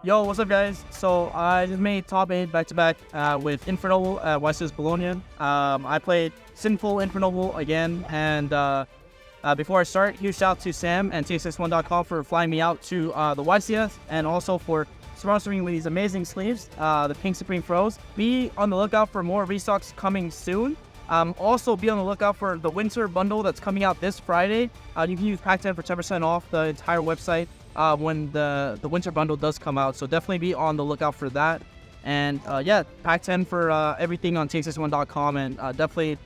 Yo, what's up, guys? So I just made top 8 back-to-back with Infernoble at YCS Bologna. I played Sinful Infernoble again, and before I start, huge shout out to Sam and TSX1.com for flying me out to the YCS, and also for sponsoring with these amazing sleeves, the Pink Supreme Froze. Be on the lookout for more restocks coming soon. Also be on the lookout for the winter bundle that's coming out this Friday. You can use Pack10 for 10% off the entire website when the winter bundle does come out, so definitely be on the lookout for that. And yeah, Pack10 for everything on TSX1.com, and definitely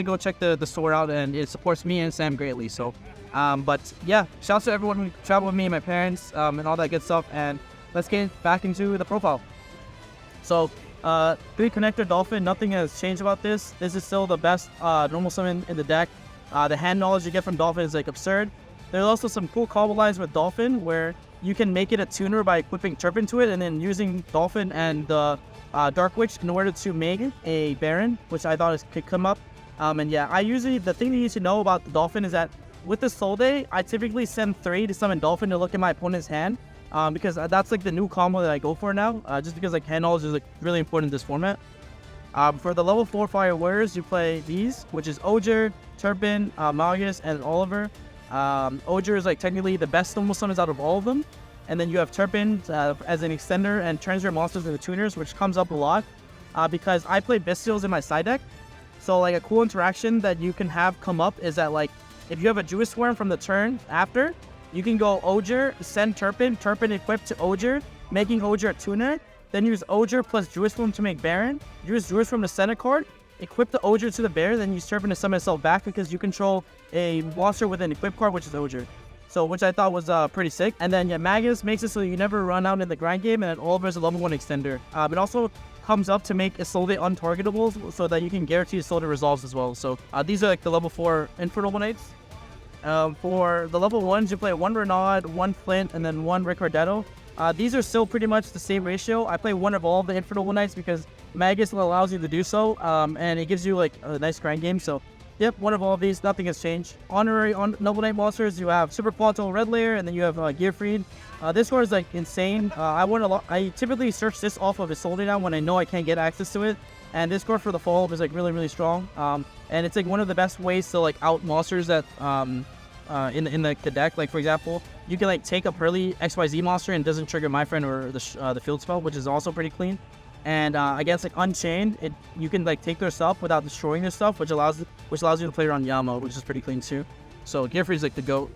go check the store out, and it supports me and Sam greatly. So but yeah, shout out to everyone who traveled with me, my parents, and all that good stuff. And let's get back into the profile. So 3 connector dolphin, nothing has changed about this. This is still the best normal summon in the deck. The hand knowledge you get from dolphin is like absurd. There's also some cool combo lines with Dolphin where you can make it a tuner by equipping Turpin to it, and then using Dolphin and the Dark Witch in order to make a Baronne, which I thought could come up. And yeah, the thing that you need to know about the Dolphin is that with the Soul Day, I typically send 3 to summon Dolphin to look at my opponent's hand, because that's like the new combo that I go for now, just because like hand knowledge is like really important in this format. For the level 4 Fire Warriors, you play these, which is Oger, Turpin, Malgus, and Oliver. Oger is like technically the best normal summons out of all of them, and then you have Turpin as an extender and turns your monsters into tuners, which comes up a lot because I play Bestials in my side deck. So like a cool interaction that you can have come up is that like if you have a Jewish Swarm from the turn after, you can go Oger, send Turpin equipped to Oger, making Oger a tuner, then use Oger plus Jewish Swarm to make Baron, use Jewish Swarm to send a card, equip the Oger to the bear, then use Turpin to summon itself back because you control a monster with an equip card, which is Oger. So, which I thought was pretty sick. And then yeah, Magus makes it so you never run out in the grind game, and then Oliver is a level 1 extender. It also comes up to make a Soul Day untargetable so that you can guarantee Soul Day resolves as well. So these are like the level 4 Infernoble Knights. For the level 1s, you play 1 Renaud, 1 Flint, and then 1 Ricardetto. These are still pretty much the same ratio. I play 1 of all of the Infernoble Knights because Magus allows you to do so, and it gives you like a nice grind game. So yep, 1 of all of these, nothing has changed. Honorary Noble Knight monsters, you have Super Quanto Red Layer, and then you have Gearfried. This card is like insane. I typically search this off of a Soul Day now when I know I can't get access to it. And this card for the follow-up is like really strong. And it's like one of the best ways to like out monsters that in the deck. Like for example, you can like take a Pearly XYZ monster and it doesn't trigger my friend or the field spell, which is also pretty clean. And against like Unchained, you can like take their stuff without destroying their stuff, which allows you to play around Yamo, which is pretty clean too. So Gearfried is like the GOAT.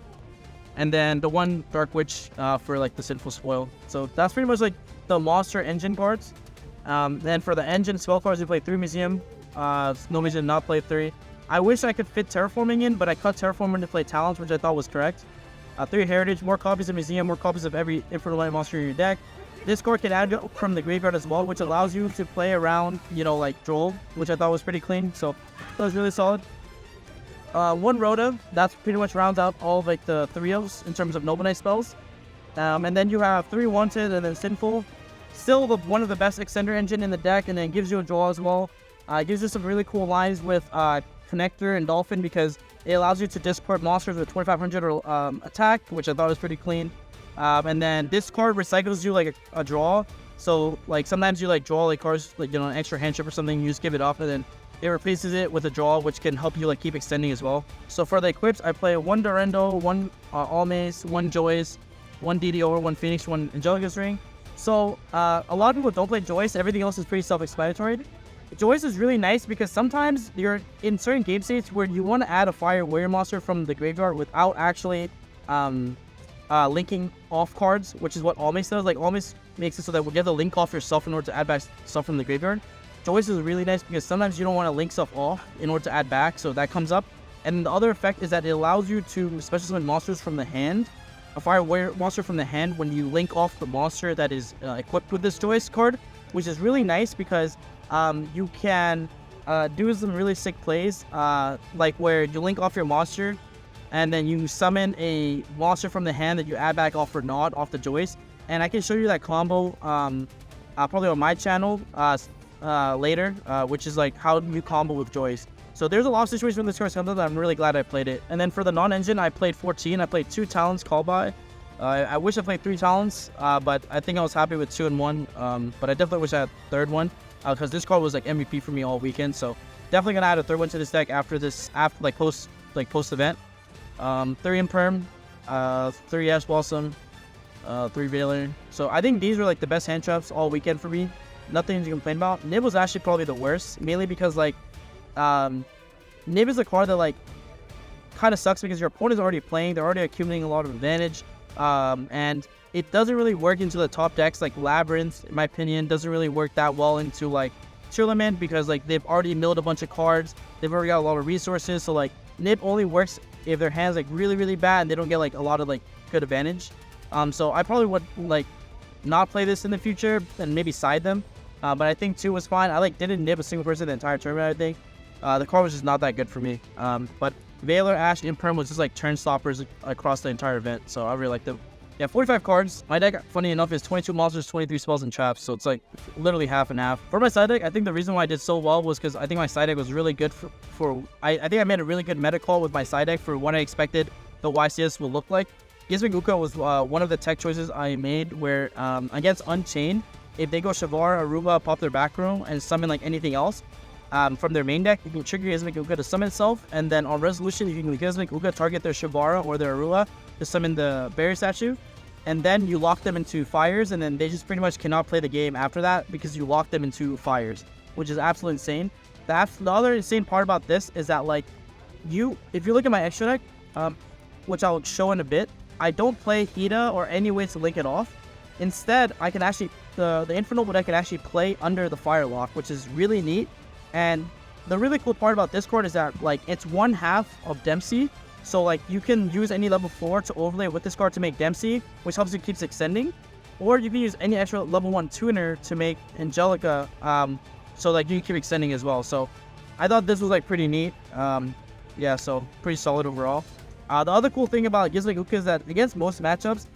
And then the 1 Dark Witch for like the Sinful Spoil. So that's pretty much like the monster engine cards. Then for the engine spell cards, we play 3 Museum. No Museum not play 3. I wish I could fit Terraforming in, but I cut Terraforming to play Talents, which I thought was correct. 3 Heritage, more copies of Museum, more copies of every Inferno Light monster in your deck. This card can add from the graveyard as well, which allows you to play around, like Droll, which I thought was pretty clean. So that was really solid. 1 Rhoda, that's pretty much rounds out all of like the 3-0s in terms of Noble Knight spells. And then you have 3 Wanted and then Sinful. Still one of the best extender engine in the deck, and then gives you a draw as well. It gives you some really cool lines with Connector and Dolphin because it allows you to discard monsters with 2500 attack, which I thought was pretty clean. And then this card recycles you like a draw. So like sometimes you like draw like cards like an extra hand trip or something, you just give it off and then it replaces it with a draw, which can help you like keep extending as well. So for the equips, I play 1 Durendo, 1 Almaze, 1 Joyce, 1 DDO, 1 Phoenix, 1 Angelica's Ring. So a lot of people don't play Joyce. Everything else is pretty self-explanatory. Joyce is really nice because sometimes you're in certain game states where you want to add a Fire Warrior monster from the graveyard without actually linking off cards, which is what Almaze does. Like Almaze makes it so that we'll get the link off yourself in order to add back stuff from the graveyard. Joyce is really nice because sometimes you don't want to link stuff off in order to add back, so that comes up. And the other effect is that it allows you to special summon monsters from the hand, a Fire Warrior monster from the hand, when you link off the monster that is equipped with this Joyce card, which is really nice because you can do some really sick plays, like where you link off your monster and then you summon a monster from the hand that you add back off Renaud off the Joyce. And I can show you that combo probably on my channel later, which is like how you combo with Joyce. So there's a lot of situations when this card comes up that I'm really glad I played it. And then for the non-engine, I played 14. I played 2 Talons Call By, I wish I played 3 talents, but I think I was happy with 2 and 1. But I definitely wish I had a third one, because this card was like MVP for me all weekend. So definitely gonna add a third one to this deck after post event. 3 Imperm, 3 Ash Blossom, 3 Veiler. So I think these were like the best hand traps all weekend for me. Nothing to complain about. Nib was actually probably the worst, mainly because like Nib is a card that like kind of sucks because your opponent is already playing. They're already accumulating a lot of advantage, and it doesn't really work into the top decks. Like Labyrinth, in my opinion, doesn't really work that well into like Tournament because like they've already milled a bunch of cards. They've already got a lot of resources. So like Nib only works if their hand's like really bad and they don't get like a lot of like good advantage. So I probably would like not play this in the future and maybe side them. But I think 2 was fine. I like didn't nib a single person the entire tournament. I think the card was just not that good for me. But Veiler, Ash, Imperm was just like turn stoppers across the entire event. So I really liked them. Yeah, 45 cards. My deck, funny enough, is 22 monsters, 23 spells, and traps. So it's like literally half and half. For my side deck, I think the reason why I did so well was because I think my side deck was really good I think I made a really good meta call with my side deck for what I expected the YCS will look like. Gizmic Uka was one of the tech choices I made where against Unchained, if they go Shavar, Aruba, pop their back row, and summon like anything else from their main deck, you can trigger Gizmic Uka to summon itself, and then on resolution, you can Gizmic Uka target their Shavara or their Aruba to summon the barrier statue, and then you lock them into fires, and then they just pretty much cannot play the game after that because you lock them into fires, which is absolutely insane. The other insane part about this is that like if you look at my extra deck, which I'll show in a bit, I don't play Hida or any way to link it off. Instead, I can actually the Infernoble deck can actually play under the fire lock, which is really neat. And the really cool part about this card is that like it's 1/2 of Dempsey. So like you can use any level 4 to overlay with this card to make Dempsey, which helps you keep extending. Or you can use any extra level 1 tuner to make Angelica, so like you can keep extending as well. So I thought this was like pretty neat. Yeah, so pretty solid overall. The other cool thing about Gizmic Uka is that against most matchups,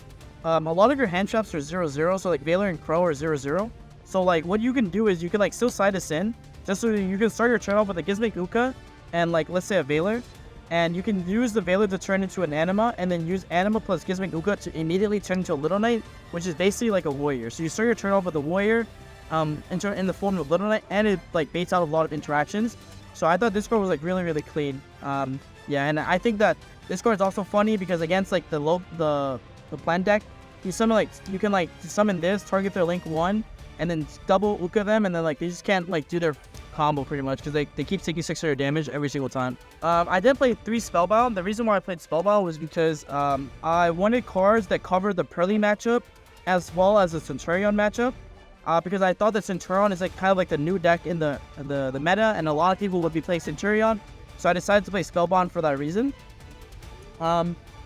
a lot of your hand traps are 0/0. So like Veiler and Crow are 0/0. So like what you can do is you can like still side this in, just so you can start your turn off with a Gizmic Uka and like let's say a Veiler. And you can use the Veiler to turn into an Anima, and then use Anima plus Gizmic Uka to immediately turn into a Little Knight, which is basically like a Warrior. So you start your turn off with a Warrior in the form of Little Knight, and it like baits out a lot of interactions. So I thought this card was like really clean. Yeah, and I think that this card is also funny because against like the plant deck, you can like summon this, target their link 1, and then double Uka them, and then like they just can't like do their combo pretty much because they keep taking 600 damage every single time. I did play 3 Spellbound. The reason why I played Spellbound was because I wanted cards that covered the Pearly matchup as well as the Centurion matchup, because I thought that Centurion is like kind of like the new deck in the meta, and a lot of people would be playing Centurion. So I decided to play Spellbound for that reason.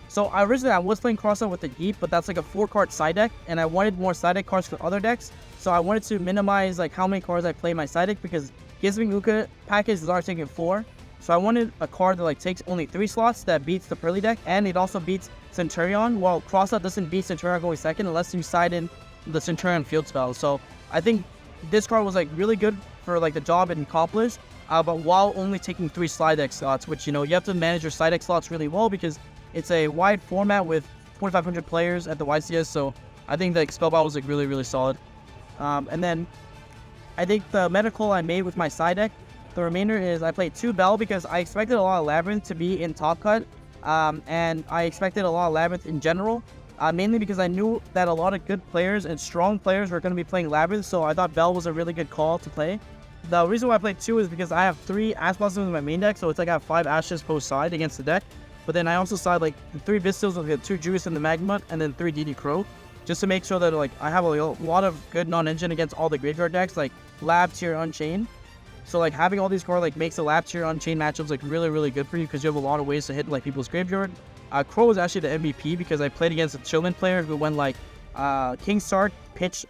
So originally I was playing Crossout with the Yeet, but that's like a 4-card side deck, and I wanted more side deck cards for other decks. So I wanted to minimize like how many cards I play in my side deck because Gizmic Uka package is already taking 4. So I wanted a card that like takes only 3 slots that beats the Pearly deck, and it also beats Centurion, while Crossout doesn't beat Centurion going second unless you side in the Centurion field spell. So I think this card was like really good for like the job it accomplished, but while only taking 3 slide deck slots, which you have to manage your side deck slots really well because it's a wide format with 2,500 players at the YCS. So I think the Spellbound was like really solid. And then I think the medical I made with my side deck, the remainder is I played 2 Bell because I expected a lot of Labyrinth to be in top cut, and I expected a lot of Labyrinth in general, mainly because I knew that a lot of good players and strong players were going to be playing Labyrinth, so I thought Bell was a really good call to play. The reason why I played 2 is because I have 3 Ash Blossoms in my main deck, so it's like I have 5 Ashes post side against the deck, but then I also side like 3 Vistils with 2 Juice in the Magma, and then 3 DD Crow, just to make sure that like I have a lot of good non-engine against all the graveyard decks like Lab Tier Unchained. So like having all these cards like makes the Lab Tier Unchained matchups like really good for you because you have a lot of ways to hit like people's graveyard. Crow was actually the MVP because I played against a Chillman player who went like Kingstar, Pitch,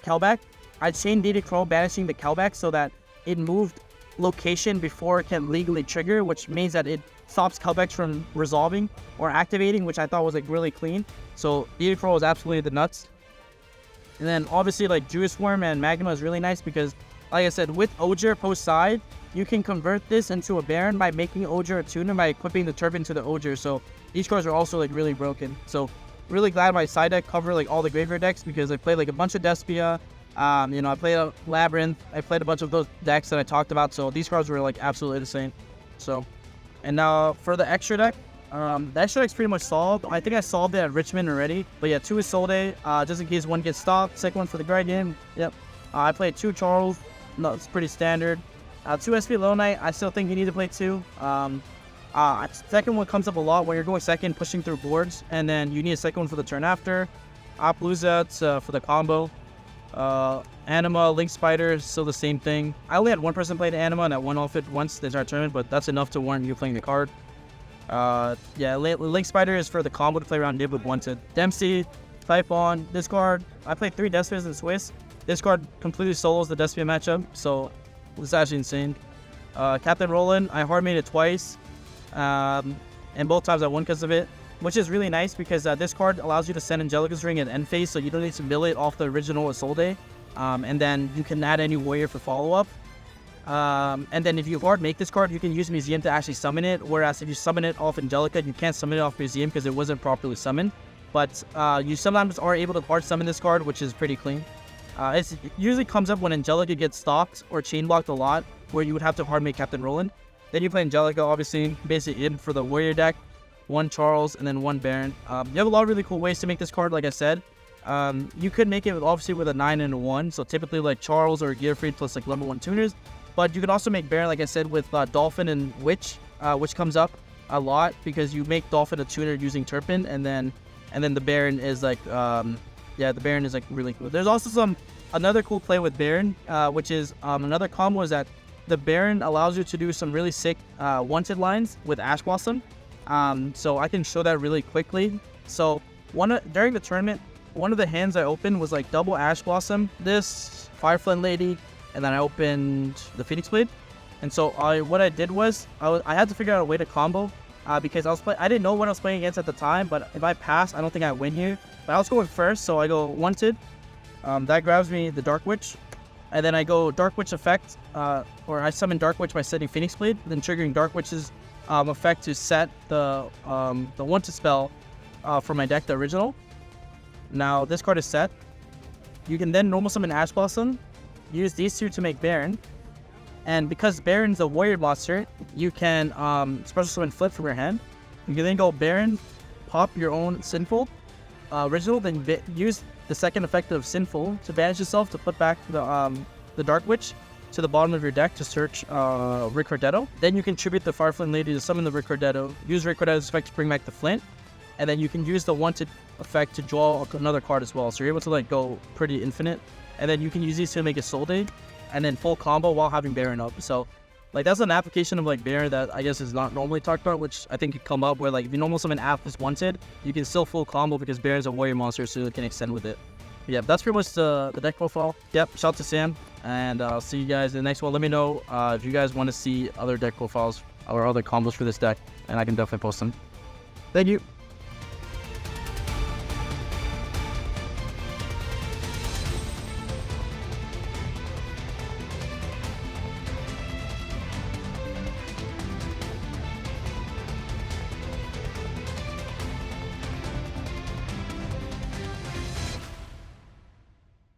Kelback. I chained DD Crow banishing the Kelback so that it moved location before it can legally trigger, which means that it stops Kelbacks from resolving or activating, which I thought was like really clean. So DD Crow was absolutely the nuts. And then obviously like Juice Worm and Magma is really nice because like I said, with Oger post side, you can convert this into a Baron by making Oger a tuner by equipping the Turban to the Oger. So these cards are also like really broken. So really glad my side deck covered like all the graveyard decks because I played like a bunch of Despia. You know, I played a Labyrinth. I played a bunch of those decks that I talked about. So these cards were like absolutely insane. So, and now for the extra deck, the extra deck's pretty much solved. I think I solved it at Richmond already. But yeah, 2 Isolde, just in case one gets stopped. Second one for the Grey game. Yep. I played 2 Charles. No, it's pretty standard. 2 SP Low Knight. I still think you need to play 2. Second one comes up a lot when you're going second, pushing through boards, and then you need a second one for the turn after. Appaloosa for the combo. Anima, Link Spider, still the same thing. I only had one person play the Anima, and that one off it once the entire tournament, but that's enough to warrant you playing the card. Yeah, Link Spider is for the combo to play around Nib with Wanted. Dempsey, Typhon, this card. I played 3 Despias in Swiss. This card completely solos the Despia matchup, so it's actually insane. Captain Roland, I hard made it twice, and both times I won because of it, which is really nice because this card allows you to send Angelica's Ring at end phase, so you don't need to mill it off the original Isolde, and then you can add any warrior for follow-up. And then if you hard make this card, you can use Museum to actually summon it, whereas if you summon it off Angelica, you can't summon it off Museum because it wasn't properly summoned. But you sometimes are able to hard summon this card, which is pretty clean. It usually comes up when Angelica gets stopped or chain blocked a lot, where you would have to hard make Captain Roland. Then you play Angelica, obviously, basically in for the warrior deck. 1 Charles, and then 1 Baron. You have a lot of really cool ways to make this card, like I said. You could make it obviously with a 9 and a 1, so typically like Charles or Gearfried plus like level 1 tuners. But you can also make Baron, like I said, with Dolphin and Witch, which comes up a lot because you make Dolphin a tuner using Turpin, and then the Baron is like, yeah, the Baron is like really cool. There's also another cool play with Baron, which is another combo is that the Baron allows you to do some really sick wanted lines with Ash Blossom. So I can show that really quickly. So during the tournament, one of the hands I opened was like double Ash Blossom, this Fireflame Lady, and then I opened the Phoenix Blade. And so what I did was I had to figure out a way to combo because I didn't know what I was playing against at the time. But if I pass, I don't think I win here. But I was going first, so I go Wanted. That grabs me the Dark Witch, and then I go Dark Witch effect, or I summon Dark Witch by setting Phoenix Blade, then triggering Dark Witch's effect to set the Wanted spell for my deck, the original. Now this card is set. You can then normal summon Ash Blossom, use these 2 to make Baron, and because Baron's a warrior monster, you can special summon Flip from your hand. You can then go Baron, pop your own Sinful original, then use the second effect of Sinful to banish yourself to put back the Dark Witch to the bottom of your deck to search Rick Cordetto. Then you can tribute the Fireflame Lady to summon the Rick Cordetto, use Rick Cordetto's effect to bring back the Flint, and then you can use the Wanted effect to draw another card as well. So you're able to like go pretty infinite, and then you can use these to make a Soul Day, and then full combo while having Baron up. So like that's an application of like Baron that I guess is not normally talked about, which I think could come up where like if you normal summon App is Wanted, you can still full combo because Baron's a warrior monster, so you can extend with it. Yeah, that's pretty much the deck profile. Yep, shout out to Sam, and I'll see you guys in the next one. Let me know if you guys want to see other deck profiles or other combos for this deck, and I can definitely post them. Thank you.